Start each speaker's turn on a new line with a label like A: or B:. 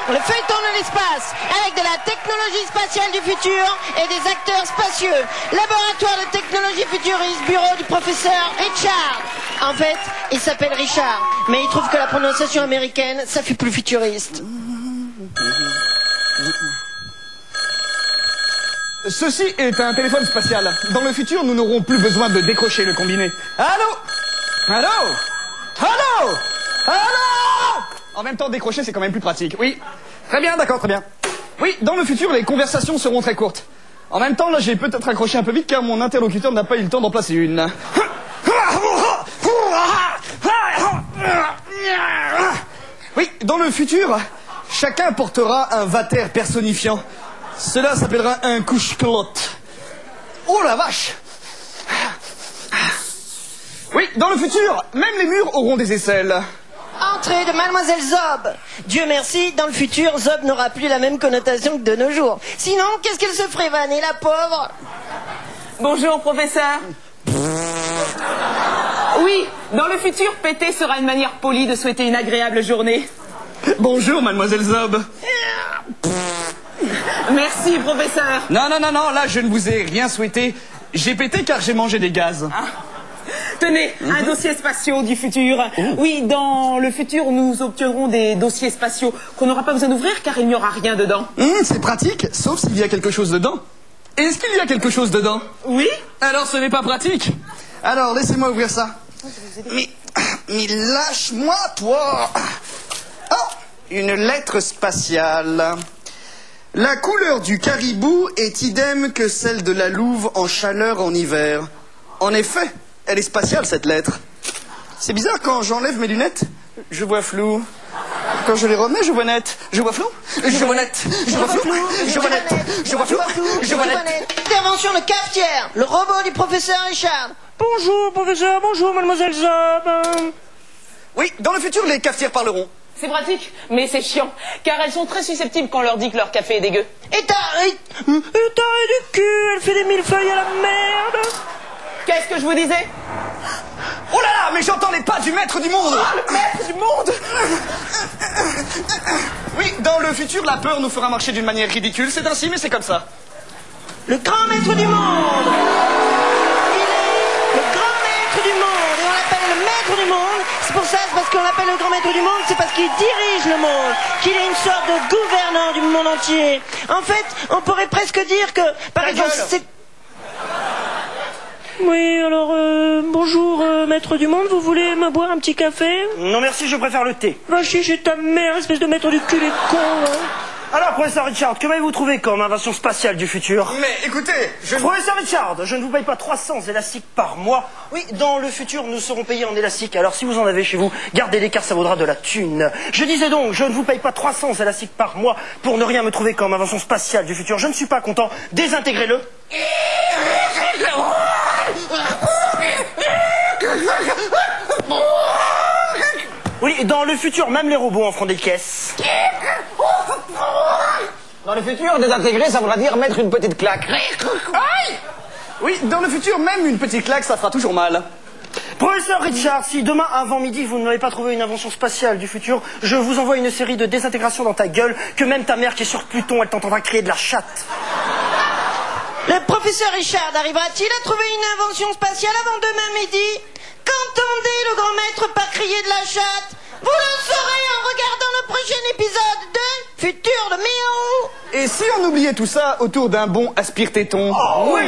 A: le feuilleton de l'espace, avec de la technologie spatiale du futur et des acteurs spacieux. Laboratoire de technologie futuriste, bureau du professeur Richard. En fait, il s'appelle Richard, mais il trouve que la prononciation américaine, ça fait plus futuriste.
B: Ceci est un téléphone spatial. Dans le futur, nous n'aurons plus besoin de décrocher le combiné. Allô? Allô? Allô? Allô? En même temps, décrocher, c'est quand même plus pratique. Oui. Très bien, d'accord, très bien. Oui, dans le futur, les conversations seront très courtes. En même temps, là, j'ai peut-être accroché un peu vite car mon interlocuteur n'a pas eu le temps d'en placer une. Oui, dans le futur, chacun portera un vater personnifiant. Cela s'appellera un couche-clotte. Oh la vache! Oui, dans le futur, même les murs auront des aisselles.
A: Entrée de Mademoiselle Zob. Dieu merci, dans le futur, Zob n'aura plus la même connotation que de nos jours. Sinon, qu'est-ce qu'elle se ferait vanner, la pauvre?
C: Bonjour, professeur. Oui, dans le futur, péter sera une manière polie de souhaiter une agréable journée.
B: Bonjour, Mademoiselle Zob.
C: Merci, professeur.
B: Non, là, je ne vous ai rien souhaité. J'ai pété car j'ai mangé des gaz.
C: Ah. Tenez, un dossier spatial du futur. Oui, dans le futur, nous obtiendrons des dossiers spatiaux qu'on n'aura pas besoin d'ouvrir car il n'y aura rien dedans.
B: C'est pratique, sauf s'il y a quelque chose dedans. Est-ce qu'il y a quelque chose dedans?
C: Oui.
B: Alors ce n'est pas pratique. Alors, laissez-moi ouvrir ça. Mais lâche-moi, toi. Oh, une lettre spatiale. La couleur du caribou est idem que celle de la louve en chaleur en hiver. En effet, elle est spatiale, cette lettre. C'est bizarre, quand j'enlève mes lunettes, je vois flou. Quand je les remets, je vois net. Je vois flou, je vois net. Je vois flou, je vois net. Je vois flou, je vois net.
A: Intervention de cafetière, le robot du professeur Richard.
D: Bonjour, professeur, bonjour, mademoiselle Zob.
B: Oui, dans le futur, les cafetières parleront.
C: C'est pratique, mais c'est chiant, car elles sont très susceptibles quand on leur dit que leur café est dégueu.
A: Et t'arrêtes
D: du cul, elle fait des millefeuilles à la merde.
C: Qu'est-ce que je vous disais?
B: Oh là là, mais j'entends les pas du maître du monde.
C: Ah, le maître du monde.
B: Oui, dans le futur, la peur nous fera marcher d'une manière ridicule. C'est ainsi, mais c'est comme ça.
A: Le grand maître du monde. Il est le grand maître du monde. Et on l'appelle le maître du monde. C'est pour ça, c'est parce qu'on l'appelle le grand maître du monde, c'est parce qu'il dirige le monde, qu'il est une sorte de gouvernant du monde entier. En fait, on pourrait presque dire que, par exemple, c'est...
D: Oui, alors, bonjour, maître du monde, vous voulez me boire un petit café?
E: Non merci, je préfère le thé.
D: Va chier chez ta mère, espèce de maître du cul et con, hein.
E: Alors, professeur Richard, que m'avez-vous trouvé comme invention spatiale du futur?
B: Mais écoutez,
E: Professeur Richard, je ne vous paye pas 300 élastiques par mois. Oui, dans le futur, nous serons payés en élastique. Alors, si vous en avez chez vous, gardez-les car ça vaudra de la thune. Je disais donc, je ne vous paye pas 300 élastiques par mois pour ne rien me trouver comme invention spatiale du futur. Je ne suis pas content. Désintégrez-le. Oui, dans le futur, même les robots en feront des caisses.
F: Dans le futur, désintégrer, ça voudra dire mettre une petite claque.
B: Aïe! Oui, dans le futur, même une petite claque, ça fera toujours mal.
E: Professeur Richard, si demain avant midi vous n'avez pas trouvé une invention spatiale du futur, je vous envoie une série de désintégrations dans ta gueule, que même ta mère qui est sur Pluton, elle t'entendra crier de la chatte.
A: Le professeur Richard arrivera-t-il à trouver une invention spatiale avant demain midi? Qu'entendez le grand maître par crier de la chatte? Vous le saurez en regardant le prochain épisode de Futur de Miaou.
B: Et si on oubliait tout ça autour d'un bon aspire-téton?
E: Oh oui.